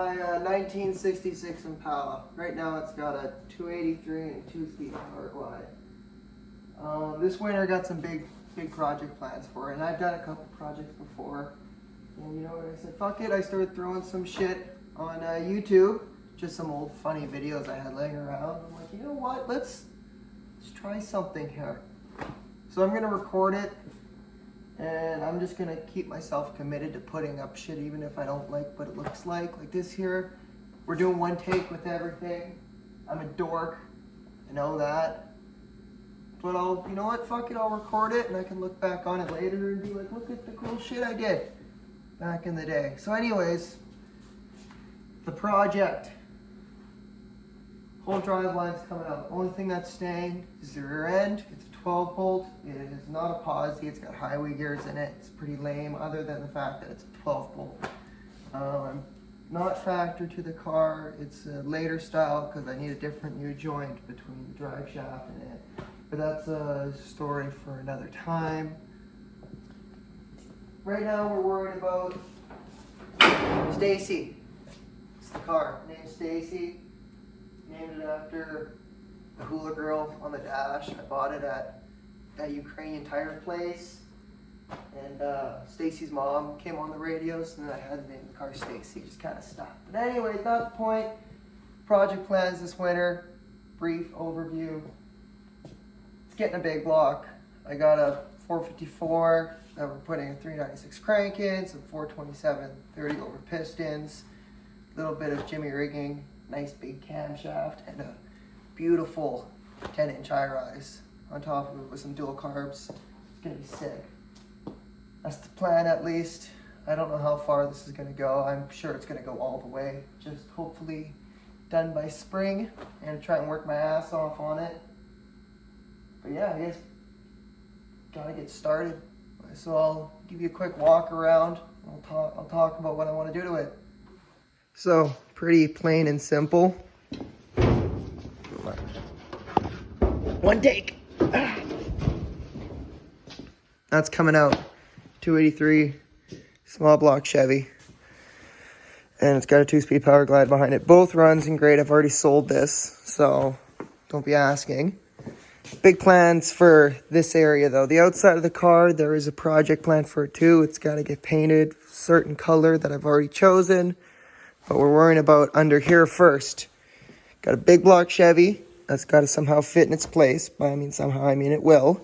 my 1966 Impala. Right now it's got a 283 and a 2-speed power glide. This winter I got some big project plans for it, and I've done a couple projects before. And you know what, I said, fuck it, I started throwing some shit on YouTube, just some old funny videos I had laying around. I'm like, you know what, let's try something here. So I'm gonna record it, and I'm just gonna keep myself committed to putting up shit even if I don't like what it looks like this here. We're doing one take with everything. I'm a dork, I know that. But you know what, fuck it, I'll record it and I can look back on it later and be like, look at the cool shit I did back in the day. So anyways, the project. Whole drive line's coming out. The only thing that's staying is the rear end. It's a 12 bolt. It is not a posi. It's got highway gears in it. It's pretty lame other than the fact that it's a 12 bolt. Not factored to the car. It's a later style because I need a different U joint between the drive shaft and it. But that's a story for another time. Right now we're worried about Stacy. It's the car. Named Stacy. Named it after the hula girl on the dash. I bought it at that Ukrainian tire place. And Stacy's mom came on the radio, so then I had to name the car Stacy. Just kind of stopped. But anyway, not the point. Project plans this winter. Brief overview. Getting a big block. I got a 454 that we're putting a 396 crank in, some 427 30 over pistons, a little bit of jimmy rigging, nice big camshaft, and a beautiful 10-inch high rise on top of it with some dual carbs. It's gonna be sick. That's the plan, at least. I don't know how far this is gonna go. I'm sure it's gonna go all the way. Just hopefully done by spring, and try and work my ass off on it. But yeah, I guess gotta get started. So I'll give you a quick walk around. I'll talk about what I want to do to it. So pretty plain and simple. One take. That's coming out. 283 small block Chevy. And it's got a 2-speed power glide behind it. Both runs in great. I've already sold this, so don't be asking. Big plans for this area though. The outside of the car, there is a project plan for it too. It's got to get painted a certain color that I've already chosen. But we're worrying about under here first. Got a big block Chevy. That's got to somehow fit in its place. By I mean somehow, I mean it will.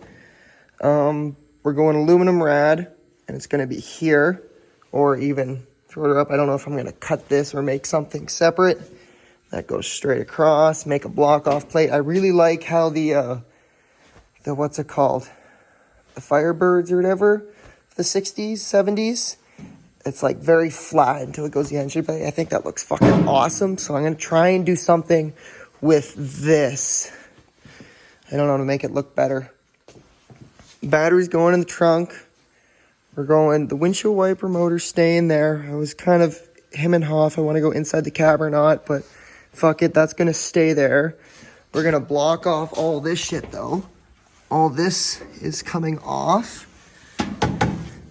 We're going aluminum rad. And it's going to be here. Or even further up. I don't know if I'm going to cut this or make something separate. That goes straight across. Make a block off plate. I really like how the what's it called? The Firebirds or whatever, the 60s, 70s. It's like very flat until it goes the engine bay. I think that looks fucking awesome. So I'm going to try and do something with this. I don't know, to make it look better. Battery's going in the trunk. We're going, the windshield wiper motor's staying there. I was kind of him and off. I want to go inside the cab or not, but fuck it, that's going to stay there. We're going to block off all this shit though. All this is coming off.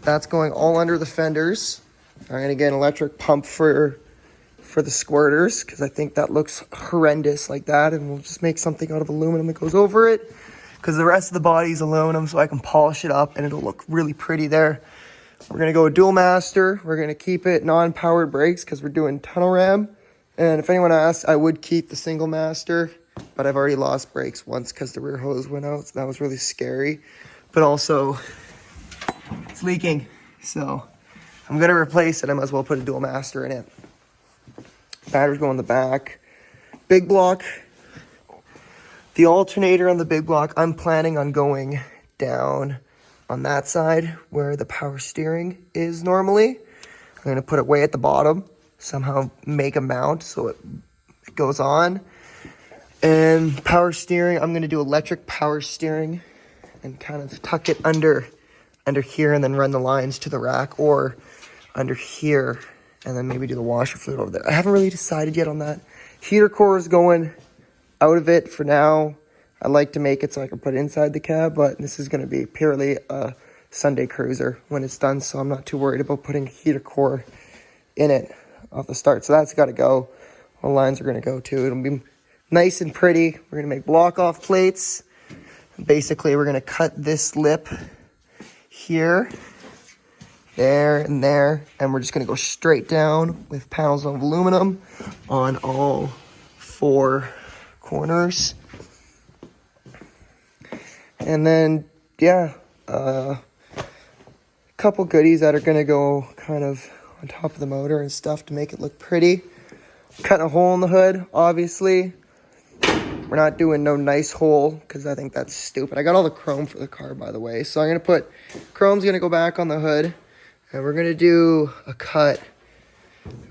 That's going all under the fenders. I'm going to get an electric pump for the squirters because I think that looks horrendous like that. And we'll just make something out of aluminum that goes over it because the rest of the body is aluminum, so I can polish it up and it'll look really pretty there. We're going to go dual master. We're going to keep it non-powered brakes because we're doing tunnel ram. And if anyone asks, I would keep the single master. But I've already lost brakes once because the rear hose went out. So that was really scary. But also, it's leaking. So I'm going to replace it. I might as well put a dual master in it. Batteries go in the back. Big block. The alternator on the big block, I'm planning on going down on that side where the power steering is normally. I'm going to put it way at the bottom. Somehow make a mount so it goes on. And power steering, I'm going to do electric power steering and kind of tuck it under here and then run the lines to the rack, or under here and then maybe do the washer fluid over there. I haven't really decided yet on that. Heater core is going out of it for now. I like to make it so I can put it inside the cab, but this is going to be purely a Sunday cruiser when it's done, so I'm not too worried about putting a heater core in it. off the start. So that's got to go. All lines are going to go too. It'll be nice and pretty. We're going to make block off plates. Basically, we're going to cut this lip here, there, and there. And we're just going to go straight down with panels of aluminum on all 4 corners. And then, yeah, a couple goodies that are going to go kind of on top of the motor and stuff to make it look pretty. Cutting a hole in the hood, obviously. We're not doing no nice hole because I think that's stupid. I got all the chrome for the car, by the way. So I'm going to put, chrome's going to go back on the hood. And we're going to do a cut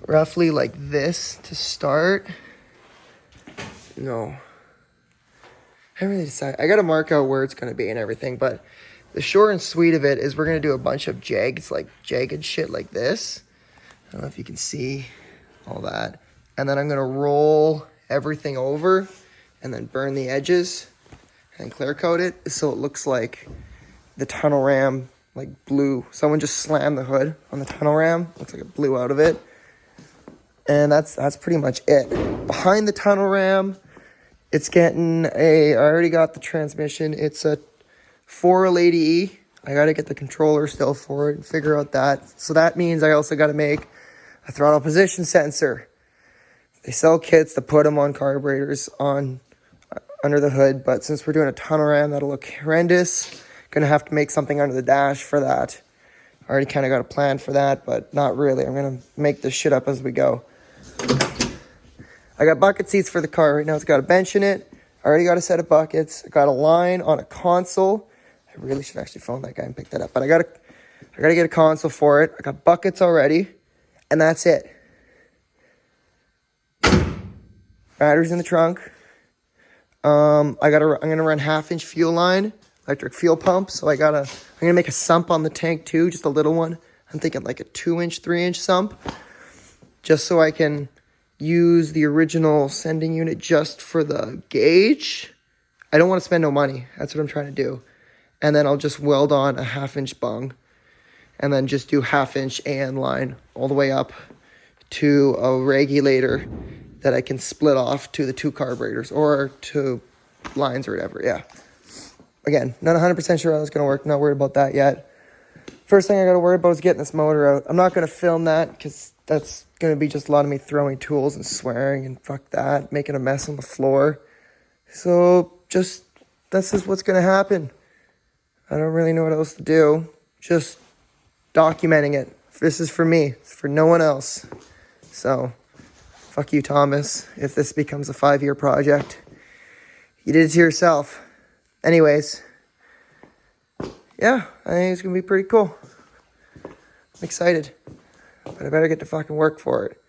roughly like this to start. No. I haven't really decided. I got to mark out where it's going to be and everything. But the short and sweet of it is we're going to do a bunch of jags, like jagged shit like this. I don't know if you can see all that. And then I'm going to roll everything over and then burn the edges and clear coat it so it looks like the tunnel ram like blew. Someone just slammed the hood on the tunnel ram. Looks like it blew out of it. And that's pretty much it. Behind the tunnel ram, it's getting I already got the transmission. It's a 480E. I got to get the controller still for it and figure out that. So that means I also got to make a throttle position sensor. They sell kits to put them on carburetors on under the hood, but since we're doing a tunnel ram, that'll look horrendous. Gonna have to make something under the dash for that. I already kind of got a plan for that, but not really. I'm gonna make this shit up as we go. I got bucket seats for the car right now. It's got a bench in it. I already got a set of buckets. I got a line on a console. I really should actually phone that guy and pick that up, but I gotta get a console for it. I got buckets already, and that's it. Batteries in the trunk. I'm gonna run 1/2-inch fuel line, electric fuel pump. So I'm gonna make a sump on the tank too, just a little one. I'm thinking like a 2-inch, 3-inch sump, just so I can use the original sending unit just for the gauge. I don't want to spend no money. That's what I'm trying to do. And then I'll just weld on a 1/2-inch bung, and then just do 1/2-inch AN line all the way up to a regulator that I can split off to the 2 carburetors or to lines or whatever, yeah. Again, not 100% sure how it's going to work. Not worried about that yet. First thing I got to worry about is getting this motor out. I'm not going to film that because that's going to be just a lot of me throwing tools and swearing and fuck that, making a mess on the floor. So this is what's going to happen. I don't really know what else to do. Just documenting it. This is for me. It's for no one else. So fuck you, Thomas, if this becomes a 5-year project. You did it to yourself. Anyways, yeah, I think it's going to be pretty cool. I'm excited. But I better get to fucking work for it.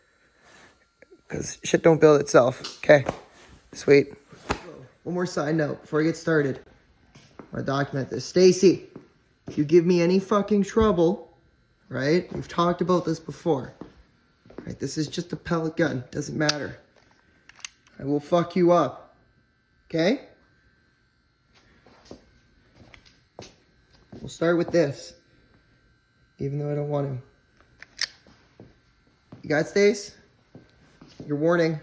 Because shit don't build itself. Okay, sweet. One more side note before I get started. I want to document this. Stacy, if you give me any fucking trouble, right? We've talked about this before. Right, this is just a pellet gun. Doesn't matter. I will fuck you up. Okay? We'll start with this. Even though I don't want to. You got Stace? Your warning.